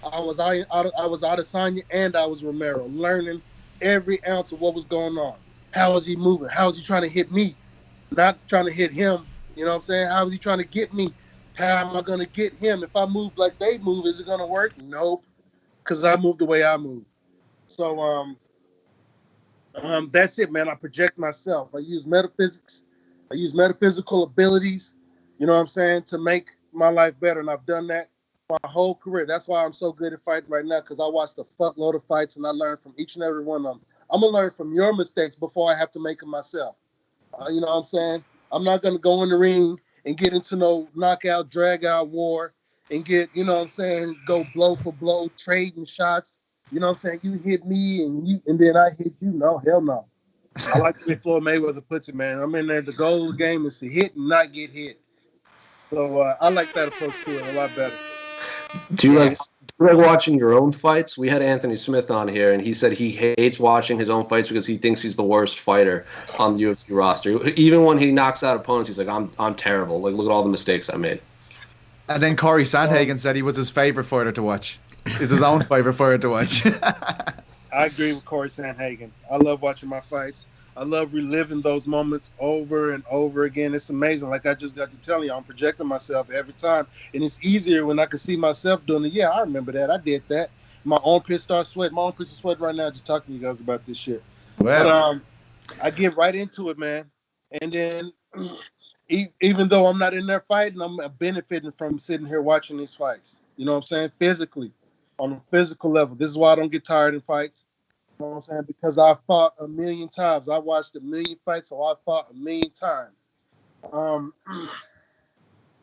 I was Adesanya and I was Romero, learning every ounce of what was going on. How is he moving? How is he trying to hit me? Not trying to hit him. You know what I'm saying? How is he trying to get me? How am I going to get him? If I move like they move, is it going to work? Nope. Because I move the way I move. So that's it, man. I project myself. I use metaphysics. I use metaphysical abilities, you know what I'm saying, to make my life better. And I've done that my whole career. That's why I'm so good at fighting right now, because I watched a fuckload of fights and I learned from each and every one of them. I'm going to learn from your mistakes before I have to make them myself. You know what I'm saying? I'm not going to go in the ring and get into no knockout, drag-out war and get, you know what I'm saying, go blow for blow, trading shots. You know what I'm saying? You hit me and then I hit you. No, hell no. I like the way Floyd Mayweather puts it, man. I'm in there. The goal of the game is to hit and not get hit. So I like that approach to it a lot better. Do you like watching your own fights? We had Anthony Smith on here, and he said he hates watching his own fights because he thinks he's the worst fighter on the UFC roster. Even when he knocks out opponents, he's like, I'm terrible. Like, look at all the mistakes I made. And then Corey Sandhagen said he was his favorite fighter to watch. Is his own favorite fighter to watch. I agree with Corey Sandhagen. I love watching my fights. I love reliving those moments over and over again. It's amazing. Like I just got to tell you, I'm projecting myself every time. And it's easier when I can see myself doing it. Yeah, I remember that. I did that. My armpits start sweating. My armpits are sweating right now just talking to you guys about this shit. Well, but I get right into it, man. And then even though I'm not in there fighting, I'm benefiting from sitting here watching these fights. You know what I'm saying? Physically, on a physical level. This is why I don't get tired in fights. You know what I'm saying? Because I fought a million times. I watched a million fights, so I fought a million times.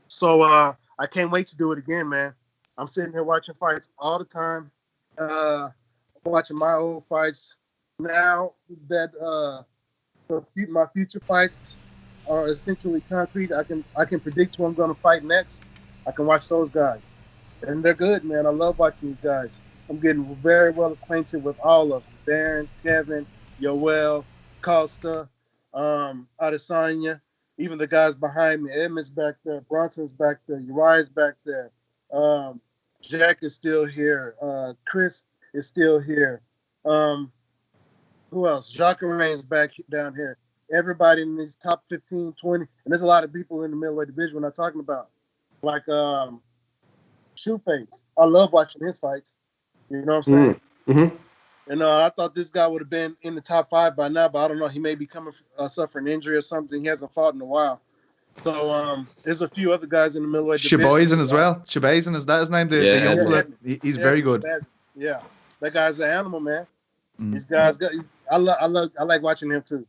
So I can't wait to do it again, man. I'm sitting here watching fights all the time. Watching my old fights. Now that my future fights are essentially concrete, I can predict who I'm going to fight next. I can watch those guys. And they're good, man. I love watching these guys. I'm getting very well acquainted with all of them. Darren, Kevin, Yoel, Costa, Adesanya, even the guys behind me. Edmund's back there. Bronson's back there. Uriah's back there. Jack is still here. Chris is still here. Who else? Jacare's back down here. Everybody in these top 15, 20. And there's a lot of people in the middleweight division we're not talking about. Like Shoeface. I love watching his fights. You know what I'm saying? Mm-hmm. And I thought this guy would have been in the top 5 by now, but I don't know. He may be suffering injury or something. He hasn't fought in a while. So there's a few other guys in the middleweight division. Shibaizen as well. Shibaizen, is that his name? The young fella. He's very good. Yeah, that guy's an animal, man. These guys, I like watching him too.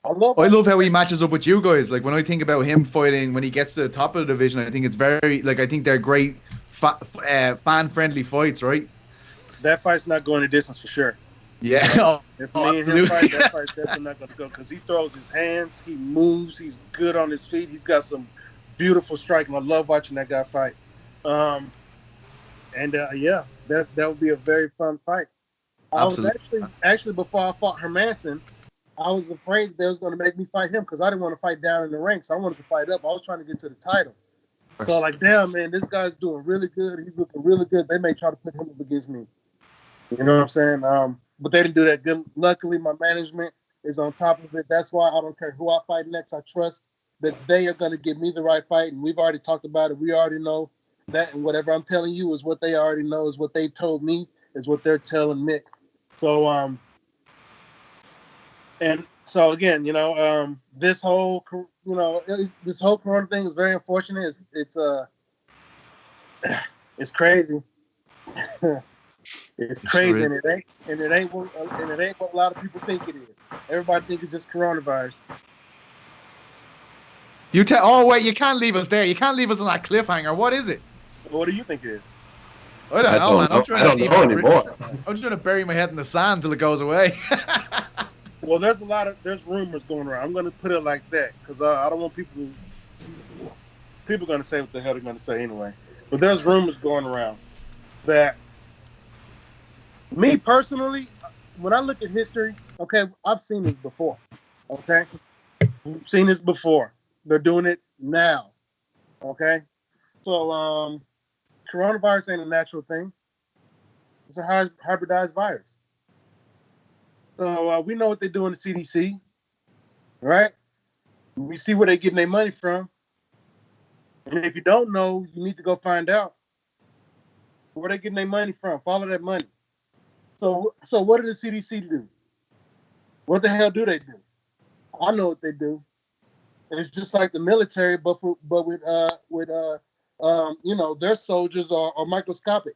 I love how he matches up with you guys. Like when I think about him fighting when he gets to the top of the division, I think it's very I think they're great fan-friendly fights, right? That fight's not going the distance for sure. Yeah. If me and him fight, that fight's definitely not going to go because he throws his hands, he moves, he's good on his feet, he's got some beautiful striking. I love watching that guy fight. Yeah, that would be a very fun fight. Absolutely. I was actually before I fought Hermanson, I was afraid they was going to make me fight him because I didn't want to fight down in the ranks. I wanted to fight up. I was trying to get to the title. So like, damn, man, this guy's doing really good. He's looking really good. They may try to put him up against me. You know what I'm saying? But they didn't do that good. Luckily, my management is on top of it. That's why I don't care who I fight next. I trust that they are going to give me the right fight. And we've already talked about it. We already know that. And whatever I'm telling you is what they already know, is what they told me, is what they're telling Mick. So, and so again, this whole Corona thing is very unfortunate. It's crazy. It's crazy, and it ain't what a lot of people think it is. Everybody thinks it's just coronavirus. Wait, you can't leave us there. You can't leave us on that cliffhanger. What is it? What do you think it is? I don't know, man. I don't know anymore. I'm just trying to bury my head in the sand till it goes away. Well, there's rumors going around. I'm going to put it like that because I don't want people going to say what the hell they're going to say anyway. But there's rumors going around that, me personally, when I look at history, okay, I've seen this before. Okay, we've seen this before. They're doing it now. Okay, so coronavirus ain't a natural thing. It's a hybridized virus. So we know what they do in the CDC. right? We see where they're getting their money from. And if you don't know, you need to go find out where they're getting their money from. Follow that money. So what did the CDC do? What the hell do they do? I know what they do. It's just like the military, but with their soldiers are microscopic.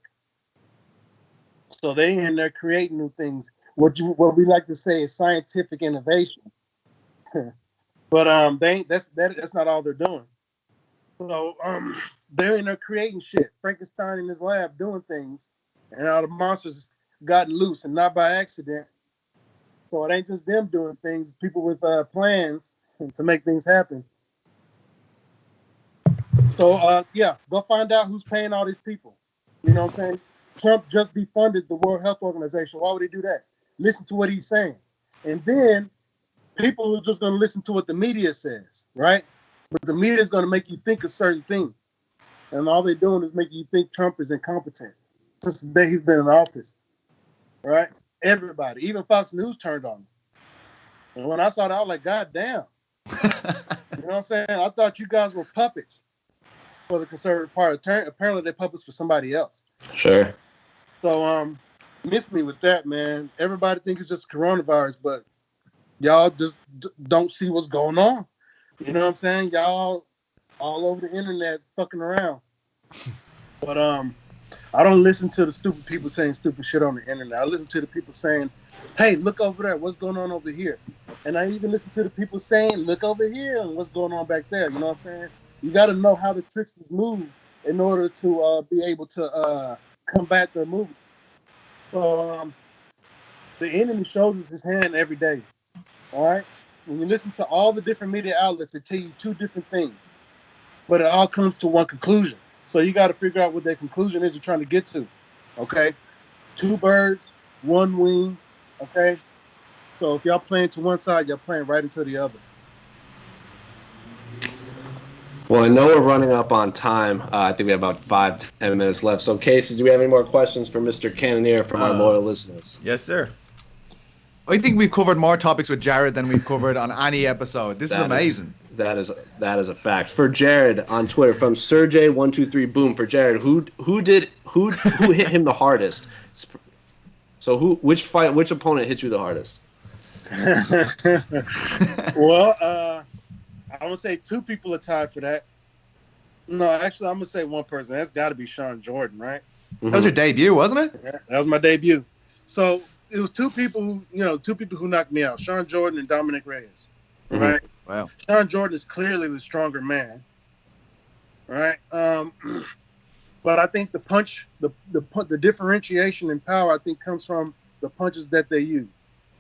So they in there creating new things. What we like to say is scientific innovation. But that's not all they're doing. So they're in there creating shit. Frankenstein in his lab doing things, and all the monsters gotten loose, and not by accident. So it ain't just them doing things. People with plans to make things happen. So go find out who's paying all these people. You know what I'm saying? Trump just defunded the World Health Organization. Why would he do that? Listen to what he's saying, and then people are just going to listen to what the media says, right? But the media is going to make you think a certain thing. And all they're doing is making you think Trump is incompetent since the day he's been in office, right? Everybody, even Fox News turned on him. And when I saw that, I was like, God damn. You know what I'm saying? I thought you guys were puppets for the conservative party. Apparently they're puppets for somebody else. Sure. So, miss me with that, man. Everybody thinks it's just coronavirus, but y'all just don't see what's going on. You know what I'm saying? Y'all all over the internet fucking around. But I don't listen to the stupid people saying stupid shit on the internet. I listen to the people saying, hey, look over there. What's going on over here? And I even listen to the people saying, look over here and what's going on back there. You know what I'm saying? You got to know how the tricksters move in order to be able to combat their movement. So the enemy shows us his hand every day. All right? When you listen to all the different media outlets, they tell you two different things. But it all comes to one conclusion. So you got to figure out what their conclusion is you're trying to get to. Okay? Two birds, one wing. Okay? So if y'all playing to one side, y'all playing right into the other. Well, I know we're running up on time. I think we have about 5-10 minutes left. So, Casey, do we have any more questions for Mr. Cannonier from our loyal listeners? Yes, sir. I think we've covered more topics with Jared than we've covered on any episode. This is amazing. That is a fact. For Jared on Twitter, from Sergey123 Boom. For Jared, who hit him the hardest? So which opponent hit you the hardest? Well, I'm gonna say two people are tied for that. No, actually, I'm gonna say one person. That's got to be Sean Jordan, right? That was your debut, wasn't it? Yeah, that was my debut. So it was two people who knocked me out: Sean Jordan and Dominick Reyes. Right? Wow. Sean Jordan is clearly the stronger man. Right? But I think the punch, the differentiation in power, I think comes from the punches that they use.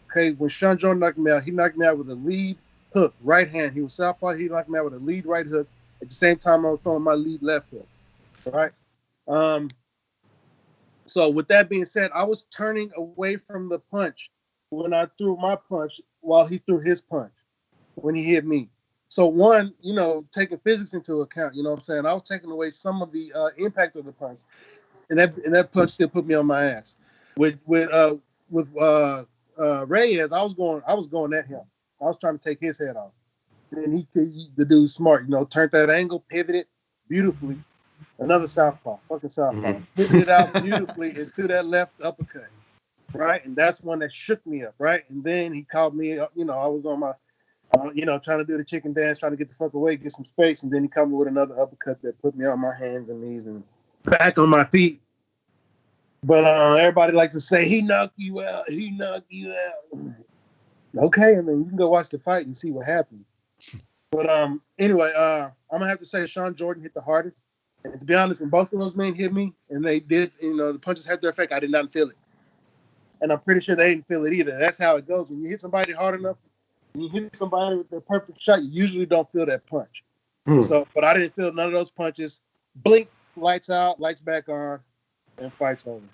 Okay, when Sean Jordan knocked me out, he knocked me out with a lead hook, right hand. He was southpaw. He knocked me out with a lead right hook. At the same time, I was throwing my lead left hook. All right. So with that being said, I was turning away from the punch when I threw my punch while he threw his punch when he hit me. So one, taking physics into account, you know what I'm saying? I was taking away some of the impact of the punch, and that punch still put me on my ass. With Reyes, I was going at him. I was trying to take his head off. And the dude's smart, turned that angle, pivoted beautifully. Another southpaw, fucking southpaw. Pivoted out beautifully and threw that left uppercut, right? And that's one that shook me up, right? And then he called me up, I was on my, trying to do the chicken dance, trying to get the fuck away, get some space. And then he called me with another uppercut that put me on my hands and knees and back on my feet. But everybody likes to say, he knocked you out. Okay, I mean, you can go watch the fight and see what happened. But anyway, I'm going to have to say Sean Jordan hit the hardest. And to be honest, when both of those men hit me, and they did, the punches had their effect, I did not feel it. And I'm pretty sure they didn't feel it either. That's how it goes. When you hit somebody hard enough, when you hit somebody with their perfect shot, you usually don't feel that punch. So, but I didn't feel none of those punches. Blink, lights out, lights back on, and fight's over.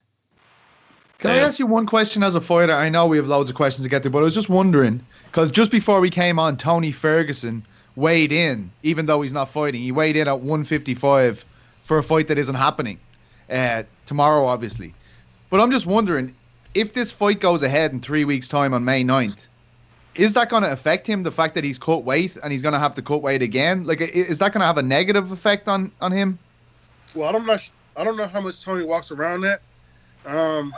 Can I ask you one question as a fighter? I know we have loads of questions to get to, but I was just wondering, because just before we came on, Tony Ferguson weighed in, even though he's not fighting. He weighed in at 155 for a fight that isn't happening tomorrow, obviously. But I'm just wondering, if this fight goes ahead in 3 weeks' time on May 9th, Is that going to affect him? The fact that he's cut weight and he's going to have to cut weight again, like, is that going to have a negative effect on him? Well, I don't know how much Tony walks around at. From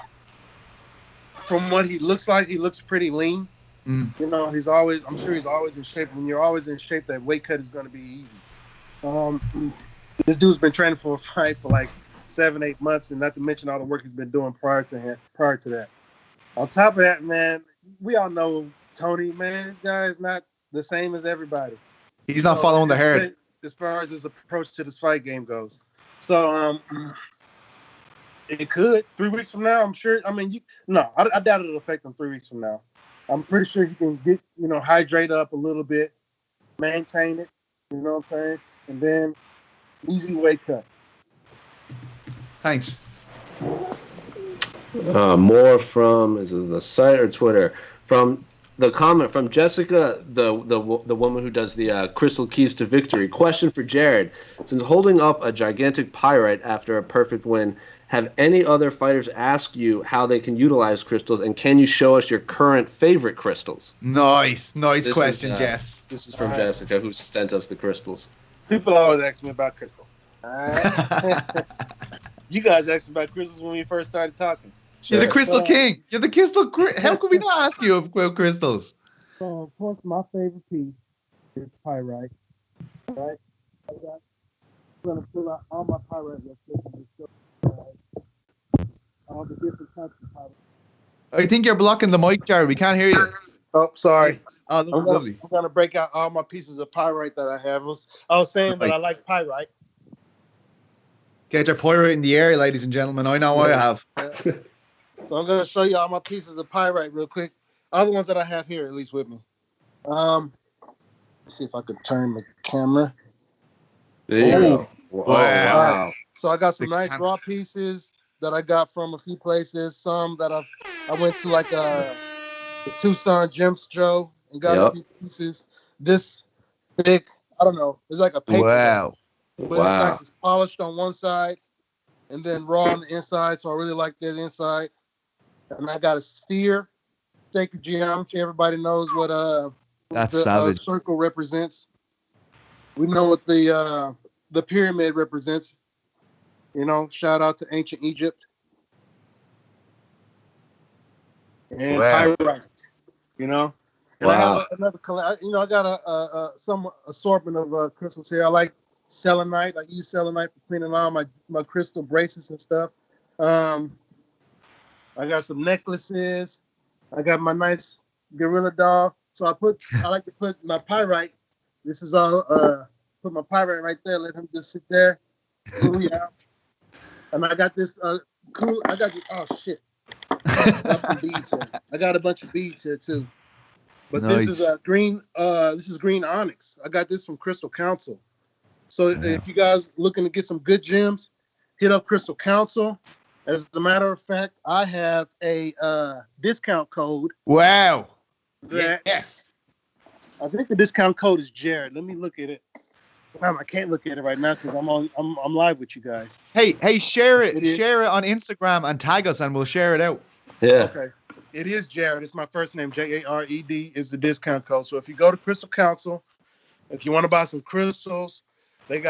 what he looks like, he looks pretty lean. Mm. You know, I'm sure he's always in shape. When you're always in shape, that weight cut is going to be easy. This dude's been training for a fight for like 7-8 months, and not to mention all the work he's been doing prior to that. On top of that, man, we all know Tony, man, this guy is not the same as everybody. He's not following the herd. As far as his approach to this fight game goes. So, it could. 3 weeks from now, I'm sure. I mean, I doubt it'll affect him 3 weeks from now. I'm pretty sure he can get, hydrate up a little bit, maintain it, you know what I'm saying? And then easy weight cut. Thanks. More from, is it the site or Twitter? From the comment from Jessica, the woman who does the Crystal Keys to Victory. Question for Jared. Since holding up a gigantic pyrite after a perfect win, have any other fighters asked you how they can utilize crystals, and can you show us your current favorite crystals? Nice question, Jess. This is from Jessica, who sent us the crystals. People always ask me about crystals. All right. You guys asked about crystals when we first started talking. You're the Crystal King. You're the Crystal. How could we not ask you about crystals? So, of course, my favorite piece is pyrite. Right? I'm going to fill out all my pyrite restrictions. All the different types of pyrite. I think you're blocking the mic, Jared. We can't hear you. Oh, sorry. Oh, lovely. I'm going to break out all my pieces of pyrite that I have. I was saying that I like pyrite. Get your pyrite in the air, ladies and gentlemen. I know I have. So I'm going to show you all my pieces of pyrite real quick. All the ones that I have here, at least with me. Let's see if I could turn the camera. There you go. Wow. So I got some nice raw pieces that I got from a few places. Some that I went to like the Tucson Gem Show and got a few pieces. This big, I don't know, it's like a paper. Wow. But it's nice. It's polished on one side and then raw on the inside. So I really like that inside. And I got a sphere, sacred geometry. Everybody knows what the circle represents. We know what the pyramid represents. Shout out to ancient Egypt. And pyrite. And I have another. I got some assortment of crystals here. I like selenite. I use selenite for cleaning all my crystal bracelets and stuff. I got some necklaces. I got my nice gorilla doll. So I like to put my pyrite. This is all. Put my pyrite right there. Let him just sit there. Cool out. And I got this cool. I got this. Oh shit! I got some beads here. I got a bunch of beads here too. But nice. This is green. This is green onyx. I got this from Crystal Council. So if you guys looking to get some good gems, hit up Crystal Council. As a matter of fact, I have a discount code. Wow. Yes. I think the discount code is Jared. Let me look at it. I can't look at it right now because I'm live with you guys. Hey, share it. Share it on Instagram and tag us, and we'll share it out. Yeah. Okay. It is Jared. It's my first name. Jared is the discount code. So if you go to Crystal Council, if you want to buy some crystals, they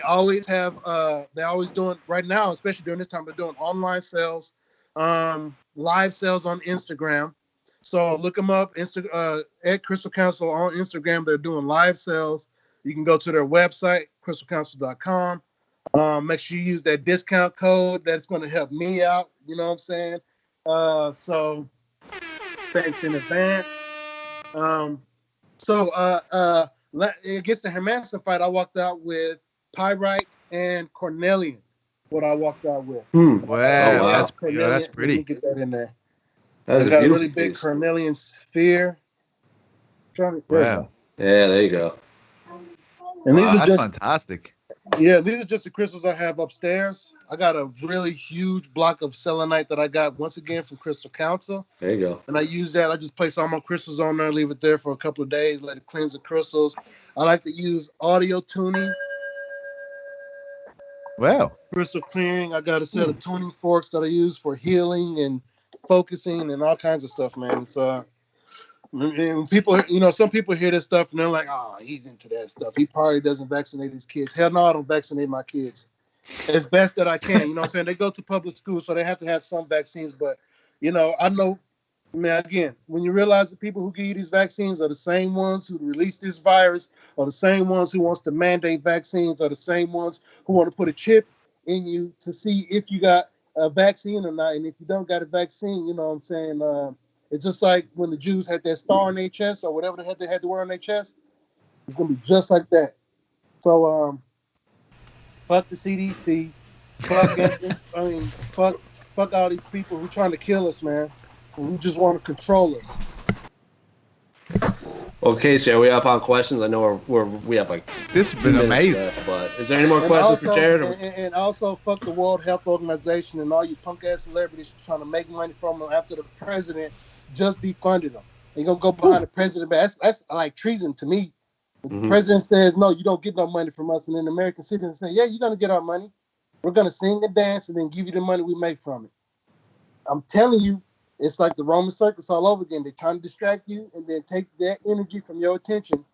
always doing right now, especially during this time, they're doing online sales, live sales on Instagram. So look them up at Crystal Council on Instagram. They're doing live sales. You can go to their website, crystalcouncil.com. Make sure you use that discount code. That's going to help me out. You know what I'm saying? So thanks in advance. Against the Hermanson fight, I walked out with pyrite and cornelian. What I walked out with. Wow, that's pretty. Yeah, that's pretty. Let me get that in there. That's got a really big cornelian sphere. Wow. Yeah, there you go. And these are just fantastic. Yeah, these are just the crystals I have upstairs. I got a really huge block of selenite that I got once again from Crystal Council. There you go. And I use that. I just place all my crystals on there, leave it there for a couple of days, let it cleanse the crystals. I like to use audio tuning. Wow. Crystal clearing. I got a set of tuning forks that I use for healing and focusing and all kinds of stuff, man. It's And people, some people hear this stuff and they're like, "Oh, he's into that stuff. He probably doesn't vaccinate his kids." Hell no, I don't vaccinate my kids as best that I can. You know what I'm saying? They go to public school, so they have to have some vaccines. But, I know, man, again, when you realize the people who give you these vaccines are the same ones who release this virus, or the same ones who wants to mandate vaccines, or the same ones who want to put a chip in you to see if you got a vaccine or not. And if you don't got a vaccine, you know what I'm saying? It's just like when the Jews had their star on their chest or whatever they had to wear on their chest. It's going to be just like that. So, fuck the CDC. Fuck all these people who trying to kill us, man. Who just want to control us. Okay, so are we up on questions? I know we have like this has been amazing. Left, but is there any more questions for Jared? And also, fuck the World Health Organization and all you punk ass celebrities trying to make money from them after the president just defunded them. You're gonna go behind the president, but that's like treason to me. The president says no, you don't get no money from us, and then the American citizens say, yeah, you're gonna get our money. We're gonna sing and dance and then give you the money we make from it. I'm telling you, it's like the Roman circus all over again. They're trying to distract you and then take that energy from your attention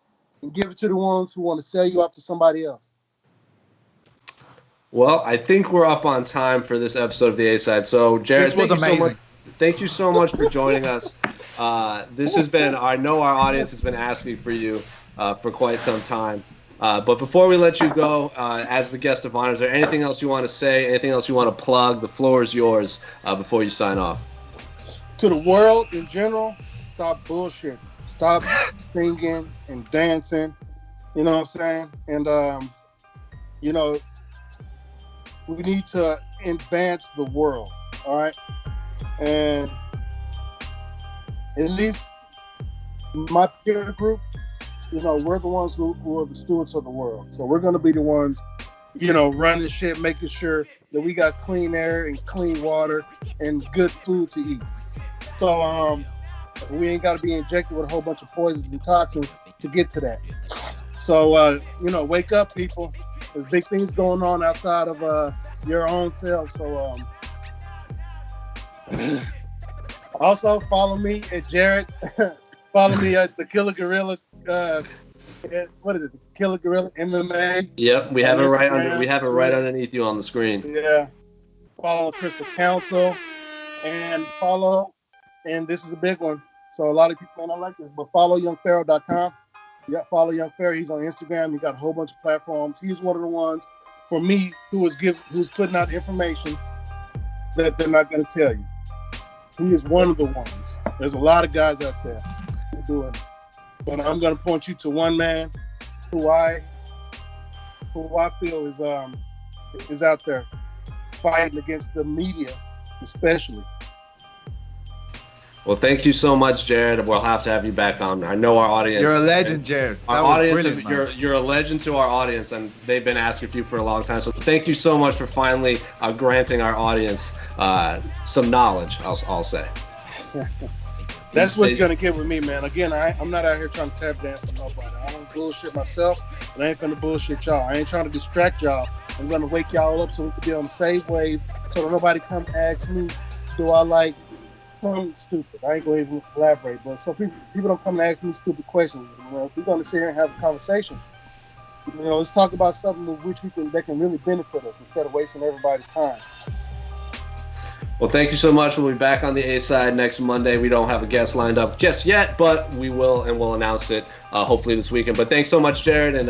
and give it to the ones who want to sell you off to somebody else. Well, I think we're up on time for this episode of the A-Side. So, Jared, thank you so much for joining us. This has been, I know our audience has been asking for you for quite some time. But before we let you go, as the guest of honor, is there anything else you want to say, anything else you want to plug? The floor is yours before you sign off. To the world in general, stop bullshit. Stop singing and dancing. You know what I'm saying? And, we need to advance the world. All right? And at least my peer group, we're the ones who are the stewards of the world. So we're going to be the ones, running shit, making sure that we got clean air and clean water and good food to eat. So we ain't got to be injected with a whole bunch of poisons and toxins to get to that. So, wake up, people. There's big things going on outside of your own self. So also follow me at Jared. Follow me at the Killer Gorilla. What is it? The Killer Gorilla MMA. Yep, we have it right under. We have it right underneath you on the screen. Yeah. Follow Crystal Council and follow. And this is a big one. So a lot of people may not like this, but follow YoungPharaoh.com. Yeah, follow Young Pharaoh. He's on Instagram. He got a whole bunch of platforms. He's one of the ones for me who's putting out information that they're not going to tell you. He is one of the ones. There's a lot of guys out there who do it. But I'm going to point you to one man who I feel is out there fighting against the media, especially. Well, thank you so much, Jared. We'll have to have you back on. I know our audience. You're a legend, Jared. Our audience, you're a legend to our audience, and they've been asking for you for a long time. So thank you so much for finally granting our audience some knowledge, I'll say. That's what you're going to get with me, man. Again, I'm not out here trying to tap dance to nobody. I don't bullshit myself, and I ain't going to bullshit y'all. I ain't trying to distract y'all. I'm going to wake y'all up so we can be on the same wave so that nobody come ask me, do I like something stupid? I ain't going to even elaborate, but so people don't come and ask me stupid questions. If we're going to sit here and have a conversation, let's talk about something that can really benefit us instead of wasting everybody's time. Well, thank you so much. We'll be back on the A-Side next Monday. We don't have a guest lined up just yet, but we will, and we'll announce it hopefully this weekend. But thanks so much, Jared, and